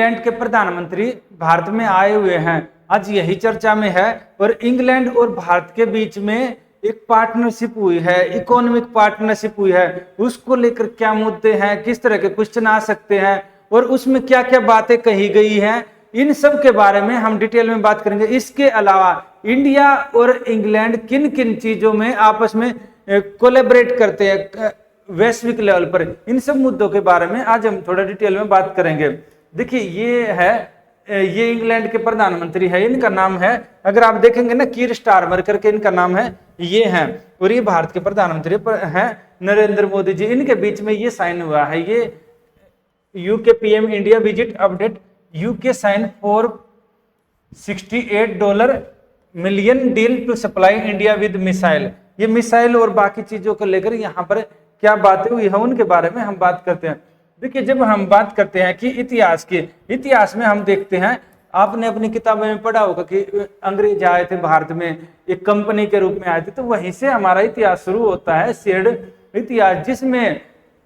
England के प्रधानमंत्री भारत में आए हुए हैं, आज यही चर्चा में है। और इंग्लैंड और भारत के बीच में एक पार्टनरशिप हुई है, इकोनॉमिक पार्टनरशिप हुई है। उसको लेकर क्या मुद्दे हैं, किस तरह के क्वेश्चन आ सकते हैं और उसमें क्या क्या बातें कही गई हैं, इन सब के बारे में हम डिटेल में बात करेंगे। इसके अलावा इंडिया और इंग्लैंड किन किन चीजों में आपस में कोलैबोरेट करते हैं वैश्विक लेवल पर, इन सब मुद्दों के बारे में आज हम थोड़ा डिटेल में बात करेंगे। देखिए ये इंग्लैंड के प्रधानमंत्री है, इनका नाम है, अगर आप देखेंगे ना, कीर स्टारमर करके इनका नाम है, ये हैं। और ये भारत के प्रधानमंत्री हैं नरेंद्र मोदी जी। इनके बीच में ये साइन हुआ है, ये UK PM India visit update, UK sign for $68 million deal to supply India with missile. ये मिसाइल और बाकी चीजों को लेकर यहाँ पर क्या बातें हुई है उनके बारे में हम बात करते हैं। देखिए, जब हम बात करते हैं कि इतिहास में हम देखते हैं, आपने अपनी किताबों में पढ़ा होगा कि अंग्रेज आए थे भारत में, एक कंपनी के रूप में आए थे, तो वहीं से हमारा इतिहास शुरू होता है, शेयर्ड इतिहास, जिसमें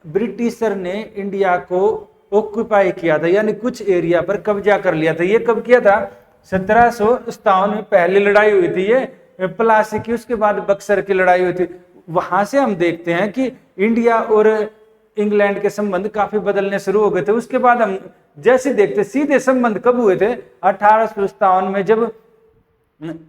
ब्रिटिशर ने इंडिया को ऑक्यूपाई किया था, यानी कुछ एरिया पर कब्जा कर लिया था। ये कब किया था? 1757 में पहली लड़ाई हुई थी ये प्लासी की, उसके बाद बक्सर की लड़ाई हुई थी। वहां से हम देखते हैं कि इंडिया और इंग्लैंड के संबंध काफी बदलने शुरू हो गए थे। उसके बाद हम जैसे देखते, सीधे संबंध कब हुए थे? 1857 में, जब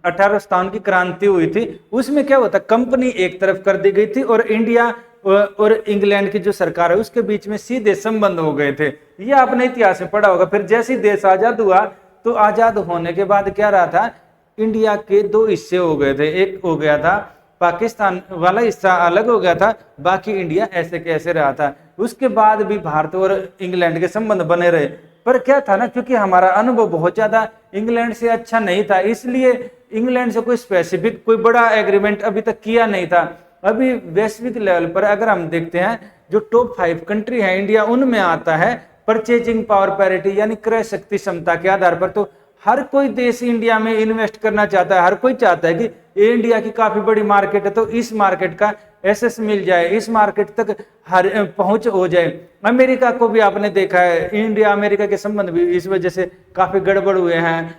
1857 की क्रांति हुई थी। उसमें क्या होता, कंपनी एक तरफ कर दी गई थी और इंडिया और इंग्लैंड की जो सरकार है उसके बीच में सीधे संबंध हो गए थे। ये आपने इतिहास में पढ़ा होगा। फिर जैसे ही देश आजाद हुआ, तो आजाद होने के बाद क्या रहा था, इंडिया के दो हिस्से हो गए थे। एक हो गया था पाकिस्तान वाला हिस्सा अलग हो गया था, बाकी इंडिया ऐसे कैसे रहा था। उसके बाद भी भारत और इंग्लैंड के संबंध बने रहे। पर क्या था ना, क्योंकि हमारा अनुभव बहुत ज्यादा इंग्लैंड से अच्छा नहीं था, इसलिए इंग्लैंड से कोई स्पेसिफिक कोई बड़ा एग्रीमेंट अभी तक किया नहीं था। अभी वैश्विक लेवल पर अगर हम देखते हैं, जो टॉप 5 कंट्री है इंडिया उनमें आता है परचेजिंग पावर पैरिटी, यानी क्रय शक्ति क्षमता के आधार पर। तो हर कोई देश इंडिया में इन्वेस्ट करना चाहता है, हर कोई चाहता है कि इंडिया की काफी बड़ी मार्केट है, तो इस मार्केट का एक्सेस मिल जाए, इस मार्केट तक हर पहुंच हो जाए। अमेरिका को भी आपने देखा है, इंडिया अमेरिका के संबंध भी इस वजह से काफी गड़बड़ हुए हैं।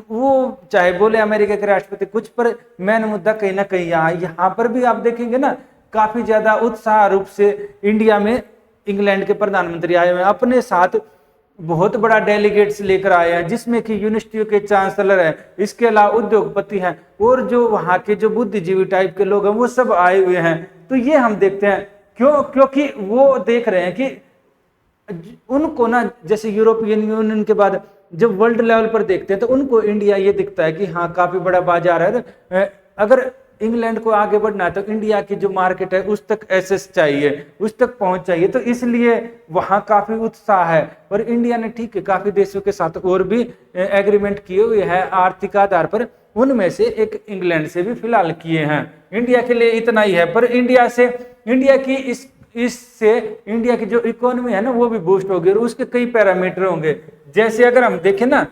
वो चाहे बोले अमेरिका के राष्ट्रपति कुछ, पर मेन मुद्दा कहीं ना कहीं यहाँ पर भी आप देखेंगे ना, काफी ज्यादा उत्साह रूप से इंडिया में इंग्लैंड के प्रधानमंत्री आए हुए हैं, अपने साथ बहुत बड़ा डेलीगेट्स लेकर आए हैं, जिसमें कि यूनिवर्सिटियों के चांसलर है, इसके अलावा उद्योगपति हैं और जो वहाँ के जो बुद्धिजीवी टाइप के लोग हैं वो सब आए हुए हैं। तो ये हम देखते हैं क्योंकि वो देख रहे हैं कि उनको ना, जैसे यूरोपियन यूनियन के बाद जब वर्ल्ड लेवल पर देखते हैं तो उनको इंडिया ये दिखता है कि हाँ काफी बड़ा बाजार है। अगर इंग्लैंड को आगे बढ़ना है तो इंडिया की जो मार्केट है उस तक एक्सेस चाहिए, उस तक पहुंच चाहिए, तो इसलिए वहां काफी उत्साह है। और इंडिया ने ठीक है काफी देशों के साथ और भी एग्रीमेंट किए हुए हैं आर्थिक आधार पर, उनमें से एक इंग्लैंड से भी फिलहाल किए हैं। इंडिया के लिए इतना ही है, पर इससे इंडिया की जो इकोनॉमी है ना वो भी बूस्ट होगी और उसके कई पैरामीटर होंगे। जैसे अगर हम देखें ना,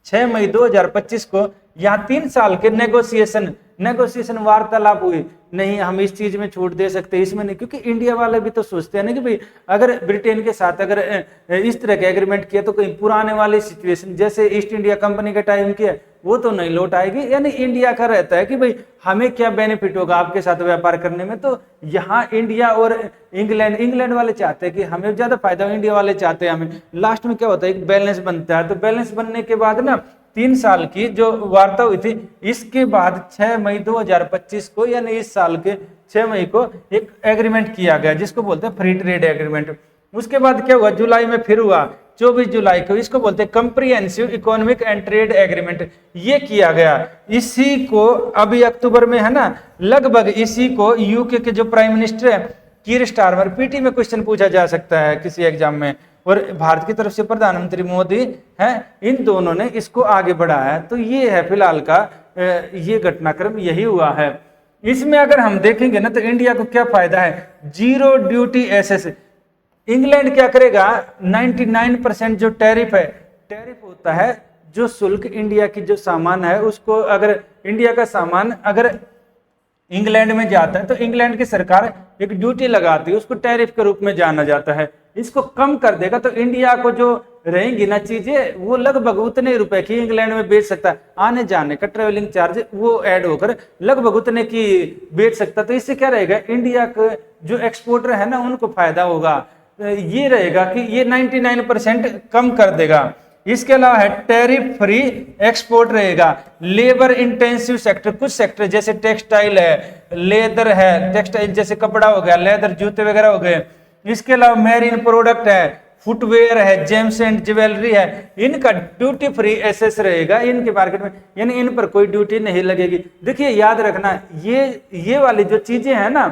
6 मई 2025 को यहाँ 3 साल के नेगोशिएशन वार्तालाप हुई। नहीं, हम इस चीज में छूट दे सकते, इसमें नहीं, क्योंकि इंडिया वाले भी तो सोचते हैं ना कि भाई अगर ब्रिटेन के साथ अगर इस तरह का एग्रीमेंट किया तो कहीं पुराने वाली सिचुएशन जैसे ईस्ट इंडिया कंपनी के टाइम किया वो तो नहीं लौट आएगी। यानी इंडिया का रहता है कि भाई हमें क्या बेनिफिट होगा आपके साथ व्यापार करने में। तो यहाँ इंडिया और इंग्लैंड वाले चाहते हैं कि हमें ज्यादा फायदा हो, इंडिया वाले चाहते हैं हमें। लास्ट में क्या होता है, एक बैलेंस बनता है। तो बैलेंस बनने के बाद ना 3 साल की जो वार्ता हुई थी, इसके बाद 6 मई 2025 को, यानी इस साल के 6 मई को एक एग्रीमेंट किया गया जिसको बोलते हैं फ्री ट्रेड एग्रीमेंट। उसके बाद क्या हुआ, जुलाई में फिर हुआ 24 जुलाई को, इसको बोलते हैं comprehensive economic and trade agreement, ये किया गया। इसी को अभी अक्टूबर में है ना, लगभग इसी को यूके के जो प्राइम मिनिस्टर है कीर स्टारमर, पीटी में क्वेश्चन पूछा जा सकता है किसी एग्जाम में, और भारत की तरफ से प्रधानमंत्री मोदी हैं, इन दोनों ने इसको आगे बढ़ाया है। तो ये है फिलहाल का ये घटनाक्रम यही हुआ है। इसमें अगर हम देखेंगे ना तो इंडिया को क्या फायदा है, 0 ड्यूटी एसेस। इंग्लैंड क्या करेगा, 99% जो टैरिफ है, टैरिफ होता है जो शुल्क इंडिया की जो सामान है उसको, अगर इंडिया का सामान अगर इंग्लैंड में जाता है तो इंग्लैंड की सरकार एक ड्यूटी लगाती है, उसको टैरिफ के रूप में जाना जाता है। इसको कम कर देगा तो इंडिया को जो रहेंगी ना चीजें वो लगभग उतने रुपए की इंग्लैंड में बेच सकता है, आने जाने का ट्रेवलिंग चार्ज वो ऐड होकर लगभग उतने की बेच सकता। तो इससे क्या रहेगा, इंडिया के जो एक्सपोर्टर है ना उनको फायदा होगा। ये रहेगा कि ये 99% कम कर देगा। इसके अलावा है टैरिफ फ्री एक्सपोर्ट रहेगा। लेबर इंटेंसिव सेक्टर, कुछ सेक्टर जैसे टेक्सटाइल है, लेदर है, टेक्सटाइल जैसे कपड़ा हो गया, लेदर जूते वगैरह हो गए। इसके अलावा मैरीन प्रोडक्ट है, फुटवेयर है, जेम्स एंड ज्वेलरी है, इनका ड्यूटी फ्री एसेस रहेगा इनके मार्केट में, यानी इन पर कोई ड्यूटी नहीं लगेगी। देखिए याद रखना ये वाली जो चीजें हैं ना,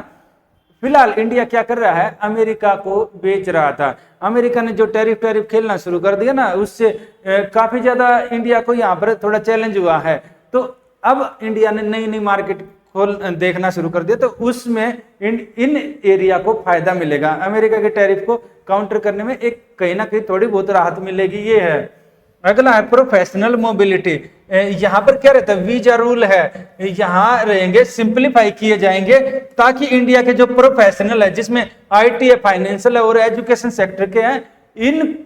फिलहाल इंडिया क्या कर रहा है, अमेरिका को बेच रहा था। अमेरिका ने जो टैरिफ खेलना शुरू कर दिया ना, उससे काफी ज्यादा इंडिया को यहाँ पर थोड़ा चैलेंज हुआ है। तो अब इंडिया ने नई मार्केट खोल देखना शुरू कर दिया, तो उसमें इन एरिया को फायदा मिलेगा। अमेरिका के टैरिफ को काउंटर करने में एक कहीं ना कहीं थोड़ी बहुत राहत मिलेगी, ये है। अगला है प्रोफेशनल मोबिलिटी। यहाँ पर क्या रहता है, वीजा रूल है, यहाँ रहेंगे सिंप्लीफाई किए जाएंगे ताकि इंडिया के जो प्रोफेशनल है, जिसमें आईटी है, फाइनेंशियल है और एजुकेशन सेक्टर के हैं, इन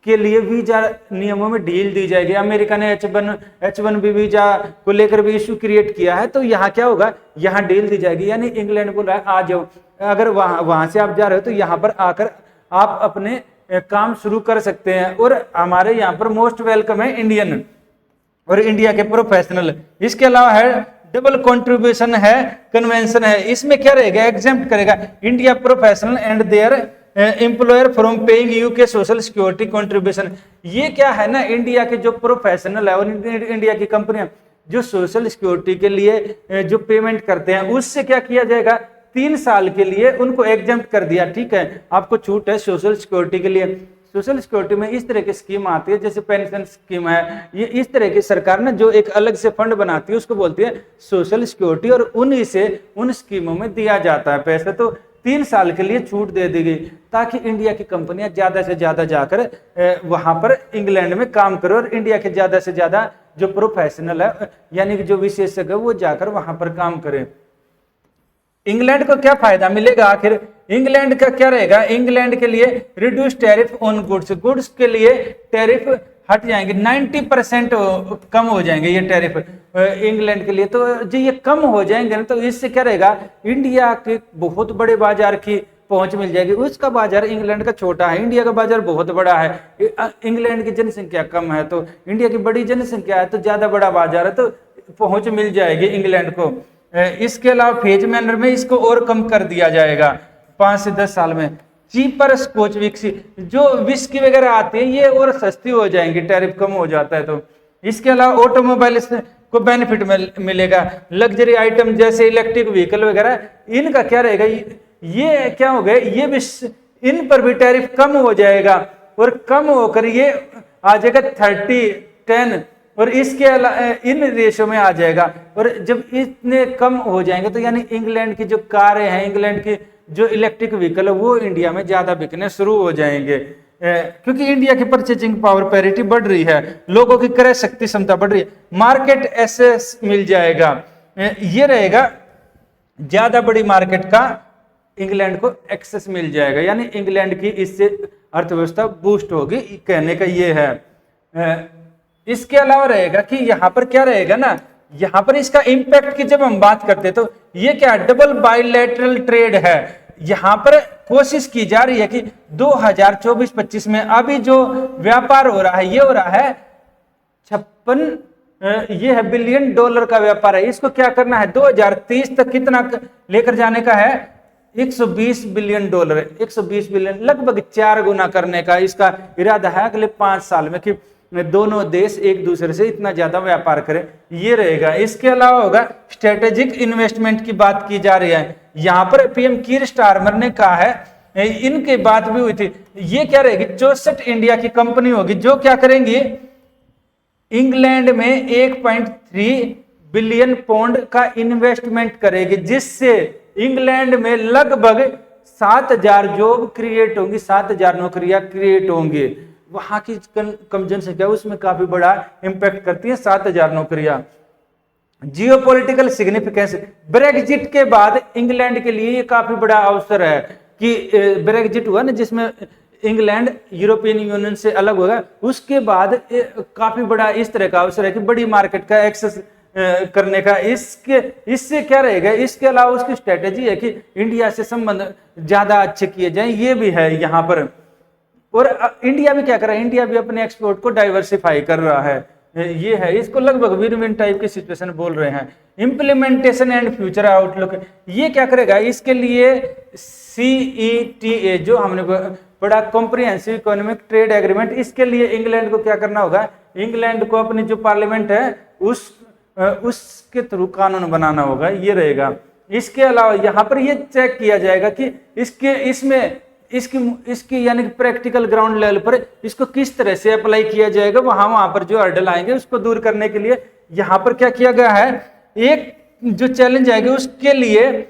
के लिए वीजा नियमों में ढील दी जाएगी। अमेरिका ने H1B वीजा को लेकर भी इशू क्रिएट किया है, तो यहाँ क्या होगा, यहाँ ढील दी जाएगी। यानी इंग्लैंड बोल रहा है आ जाओ, अगर वहां से आप जा रहे हो तो यहाँ पर आकर आप अपने काम शुरू कर सकते हैं, और हमारे यहाँ पर मोस्ट वेलकम है इंडियन और इंडिया के प्रोफेशनल। इसके अलावा है डबल कंट्रीब्यूशन है, कन्वेंशन है। इसमें क्या रहेगा, एग्जेम्प्ट करेगा India professional and their employer from paying UK social security contribution. ये क्या है ना, इंडिया के जो प्रोफेशनल है और इंडिया की कंपनियां जो सोशल सिक्योरिटी के लिए जो पेमेंट करते हैं, उससे क्या किया जाएगा, 3 साल के लिए उनको एग्जेम्प्ट कर दिया। ठीक है, आपको छूट है सोशल सिक्योरिटी के लिए। सोशल सिक्योरिटी में इस तरह की स्कीम आती है, जैसे पेंशन स्कीम है, ये इस तरह की सरकार ना जो एक अलग से फंड बनाती है उसको बोलती है सोशल सिक्योरिटी, और उन्हीं से उन स्कीमों में दिया जाता है पैसा। तो 3 साल के लिए छूट दे दी गई ताकि इंडिया की कंपनियां ज्यादा से ज्यादा जाकर वहां पर इंग्लैंड में काम करें, और इंडिया के ज्यादा से ज्यादा जो प्रोफेशनल है यानी कि जो विशेषज्ञ वो जाकर वहां पर काम करें। इंग्लैंड को क्या फायदा मिलेगा, आखिर इंग्लैंड का क्या रहेगा, इंग्लैंड के लिए रिड्यूस टैरिफ ऑन गुड्स के लिए टैरिफ हट जाएंगे, 90% कम हो जाएंगे ये टैरिफ इंग्लैंड के लिए। तो जो ये कम हो जाएंगे ना, तो इससे क्या रहेगा, इंडिया के बहुत बड़े बाजार की पहुंच मिल जाएगी। उसका बाजार इंग्लैंड का छोटा है, इंडिया का बाजार बहुत बड़ा है। इंग्लैंड की जनसंख्या कम है तो इंडिया की बड़ी जनसंख्या है, तो ज्यादा बड़ा बाजार है, तो पहुंच मिल जाएगी इंग्लैंड को। इसके अलावा फेज मैनर में इसको और कम कर दिया जाएगा 5 से 10 साल में। चीपर स्कॉच विस्की, जो विस्की वगैरह आती है ये और सस्ती हो जाएंगी, टैरिफ कम हो जाता है तो। इसके अलावा ऑटोमोबाइल को बेनिफिट मिलेगा। लग्जरी आइटम जैसे इलेक्ट्रिक व्हीकल वगैरह, इनका क्या रहेगा, ये क्या हो गए, ये भी इन पर भी टैरिफ कम हो जाएगा, और कम होकर ये आ जाएगा 30-10, और इसके अलावा इन रेशो में आ जाएगा। और जब इतने कम हो जाएंगे तो यानी इंग्लैंड की जो कारें हैं, इंग्लैंड की जो इलेक्ट्रिक व्हीकल है वो इंडिया में ज्यादा बिकने शुरू हो जाएंगे, क्योंकि इंडिया की परचेजिंग पावर पैरिटी बढ़ रही है, लोगों की क्रय शक्ति क्षमता बढ़ रही है, मार्केट एक्सेस मिल जाएगा। ये रहेगा ज्यादा बड़ी मार्केट का इंग्लैंड को एक्सेस मिल जाएगा, यानी इंग्लैंड की इससे अर्थव्यवस्था बूस्ट होगी, कहने का ये है। इसके अलावा रहेगा कि यहाँ पर क्या रहेगा ना, यहाँ पर इसका इंपैक्ट की जब हम बात करते हैं तो ये क्या डबल बायलैटरल ट्रेड है। यहाँ पर कोशिश की जा रही है कि 2024-25 में अभी जो व्यापार हो रहा है ये हो रहा है 56 ये है बिलियन डॉलर का व्यापार है। इसको क्या करना है, 2030 तक कितना लेकर जाने का है, 120 बिलियन डॉलर, 120 बिलियन, लगभग 4 गुना करने का इसका इरादा है अगले 5 साल में, कि दोनों देश एक दूसरे से इतना ज्यादा व्यापार करें, ये रहेगा। इसके अलावा होगा स्ट्रेटेजिक इन्वेस्टमेंट की बात की जा रही है। यहाँ पर पीएम कीर स्टारमर ने कहा है, इनकी बात भी हुई थी, ये क्या रहेगी, 64 इंडिया की कंपनी होगी जो क्या करेंगी, इंग्लैंड में 1.3 बिलियन पाउंड का इन्वेस्टमेंट करेगी, जिससे इंग्लैंड में लगभग 7,000 जॉब क्रिएट होंगी, 7,000 नौकरियां क्रिएट होंगी। वहां की कम जनसंख्या उसमें काफी बड़ा इंपैक्ट करती है 7,000 नौकरियां। जियोपॉलिटिकल सिग्निफिकेंस, ब्रेक्जिट के बाद इंग्लैंड के लिए ये काफी बड़ा अवसर है कि ब्रेक्जिट हुआ ना, जिसमें इंग्लैंड यूरोपियन यूनियन से अलग होगा, उसके बाद काफी बड़ा इस तरह का अवसर है कि बड़ी मार्केट का एक्सेस करने का। इससे क्या रहेगा, इसके अलावा उसकी स्ट्रेटेजी है कि इंडिया से संबंध ज्यादा अच्छे किए जाएं, ये भी है यहाँ पर। और इंडिया भी क्या कर रहा है, इंडिया भी अपने एक्सपोर्ट को डाइवर्सिफाई कर रहा है, ये है। इसको लगभग विन विन टाइप की सिचुएशन बोल रहे हैं। इम्प्लीमेंटेशन एंड फ्यूचर आउटलुक, ये क्या करेगा, इसके लिए CETA जो हमने बड़ा कॉम्प्रिहेंसिव इकोनॉमिक ट्रेड एग्रीमेंट, इसके लिए इंग्लैंड को क्या करना होगा, इंग्लैंड को अपनी जो पार्लियामेंट है उसके थ्रू कानून बनाना होगा, ये रहेगा। इसके अलावा यहाँ पर ये चेक किया जाएगा कि इसकी यानी प्रैक्टिकल ग्राउंड लेवल पर इसको किस तरह से अप्लाई किया जाएगा, वहां पर जो हर्डल आएंगे उसको दूर करने के लिए यहाँ पर क्या किया गया है, एक जो चैलेंज आएंगे उसके लिए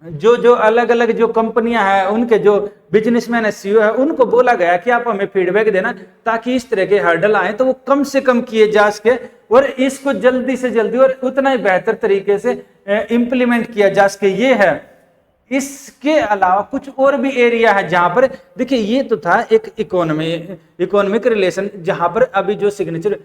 जो अलग अलग जो कंपनियां हैं, उनके जो बिजनेसमैन है, CEO है, उनको बोला गया कि आप हमें फीडबैक देना ताकि इस तरह के हर्डल आए तो वो कम से कम किए जा सके और इसको जल्दी से जल्दी और उतना ही बेहतर तरीके से इंप्लीमेंट किया जा सके, ये है। इसके अलावा कुछ और भी एरिया है जहां पर देखिए, ये तो था एक इकोनॉमिक रिलेशन, जहां पर अभी जो सिग्नेचर,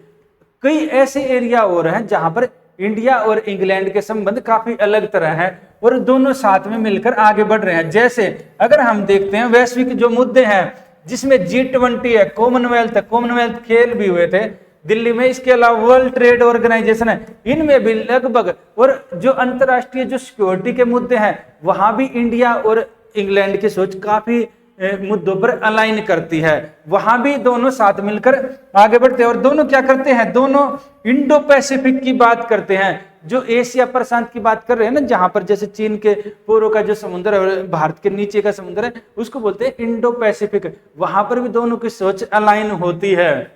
कई ऐसे एरिया और हैं जहां पर इंडिया और इंग्लैंड के संबंध काफी अलग तरह हैं और दोनों साथ में मिलकर आगे बढ़ रहे हैं। जैसे अगर हम देखते हैं वैश्विक जो मुद्दे हैं, जिसमें G20 है, कॉमनवेल्थ खेल भी हुए थे दिल्ली में, इसके अलावा वर्ल्ड ट्रेड ऑर्गेनाइजेशन है, इनमें भी लगभग, और जो अंतरराष्ट्रीय जो सिक्योरिटी के मुद्दे हैं वहां भी इंडिया और इंग्लैंड की सोच काफी मुद्दों पर अलाइन करती है, वहां भी दोनों साथ मिलकर आगे बढ़ते हैं। और दोनों क्या करते हैं, दोनों इंडो पैसिफिक की बात करते हैं, जो एशिया प्रशांत की बात कर रहे हैं ना, जहां पर जैसे चीन के पूर्व का जो समुद्र है और भारत के नीचे का समुद्र है, उसको बोलते हैं इंडो पैसिफिक, वहां पर भी दोनों की सोच अलाइन होती है।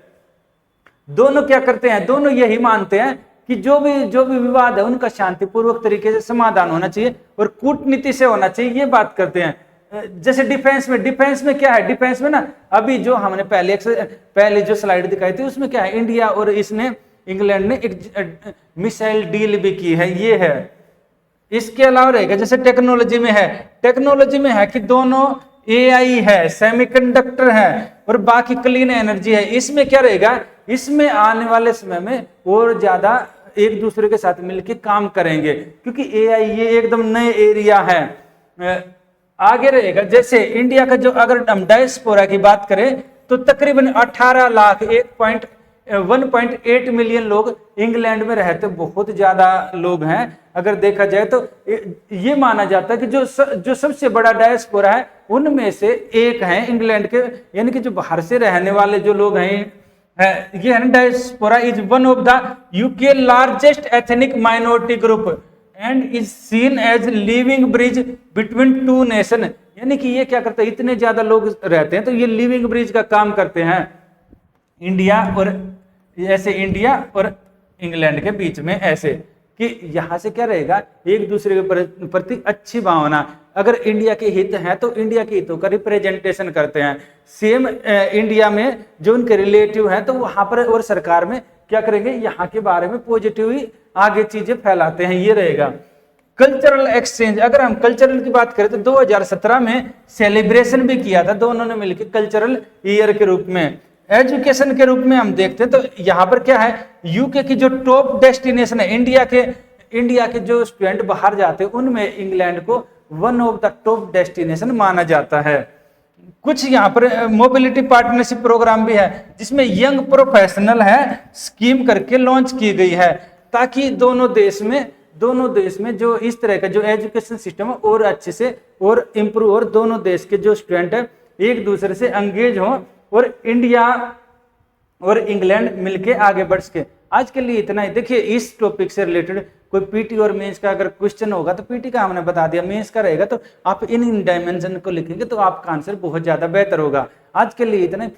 दोनों क्या करते हैं, दोनों यही मानते हैं कि जो भी विवाद है उनका शांतिपूर्वक तरीके से समाधान होना चाहिए और कूटनीति से होना चाहिए, ये बात करते हैं। जैसे डिफेंस में क्या है, डिफेंस में ना अभी जो हमने पहले जो स्लाइड दिखाई थी उसमें क्या है, इंडिया और इंग्लैंड ने एक मिसाइल डील भी की है, ये है। इसके अलावा रहेगा जैसे टेक्नोलॉजी में है कि दोनों AI है, सेमीकंडक्टर है और बाकी क्लीन एनर्जी है। इसमें क्या रहेगा, इसमें आने वाले समय में और ज्यादा एक दूसरे के साथ मिलकर काम करेंगे, क्योंकि AI ये एकदम नए एरिया है। आगे रहेगा जैसे इंडिया का जो, अगर हम डायस्पोरा की बात करें तो तकरीबन 18 लाख 1.8 मिलियन लोग इंग्लैंड में रहते, बहुत ज्यादा लोग हैं। अगर देखा जाए तो ये माना जाता है कि जो सबसे बड़ा डायस्पोरा है उनमें से एक है इंग्लैंड के, यानी कि जो बाहर से रहने वाले जो लोग हैं, ये है ना, diaspora is one of the UK largest ethnic minority group and is seen as living bridge between two nation, यानी कि ये क्या करता है, इतने ज्यादा लोग रहते हैं तो ये लिविंग ब्रिज का काम करते हैं इंडिया और इंग्लैंड के बीच में, ऐसे कि यहां से क्या रहेगा, एक दूसरे के प्रति अच्छी भावना। अगर इंडिया के हित हैं तो इंडिया के हितों का रिप्रेजेंटेशन करते हैं। सेम इंडिया में जो उनके रिलेटिव हैं तो वहां पर और सरकार में क्या करेंगे, यहाँ के बारे में पॉजिटिव ही आगे चीजें फैलाते हैं, ये रहेगा। कल्चरल एक्सचेंज, अगर हम कल्चरल की बात करें तो 2017 में सेलिब्रेशन भी किया था दोनों ने मिलकर कल्चरल ईयर के रूप में। एजुकेशन के रूप में हम देखते हैं तो यहाँ पर क्या है, UK की जो टॉप डेस्टिनेशन है, इंडिया के जो स्टूडेंट बाहर जाते हैं उनमें इंग्लैंड को one of the top destination माना जाता है। कुछ यहाँ पर मोबिलिटी पार्टनरशिप प्रोग्राम भी है जिसमें यंग प्रोफेशनल है स्कीम करके लॉन्च की गई है, ताकि दोनों देश में जो इस तरह का जो एजुकेशन सिस्टम है और अच्छे से और इम्प्रूव, और दोनों देश के जो स्टूडेंट है एक दूसरे से एंगेज हो और इंडिया और इंग्लैंड मिलके आगे बढ़ सके। आज के लिए इतना ही। देखिए, इस टॉपिक से रिलेटेड कोई पीटी और मेंस का अगर क्वेश्चन होगा तो पीटी का हमने बता दिया, मेंस का रहेगा तो आप इन डायमेंशन को लिखेंगे तो आपका आंसर बहुत ज्यादा बेहतर होगा। आज के लिए इतना ही। फिर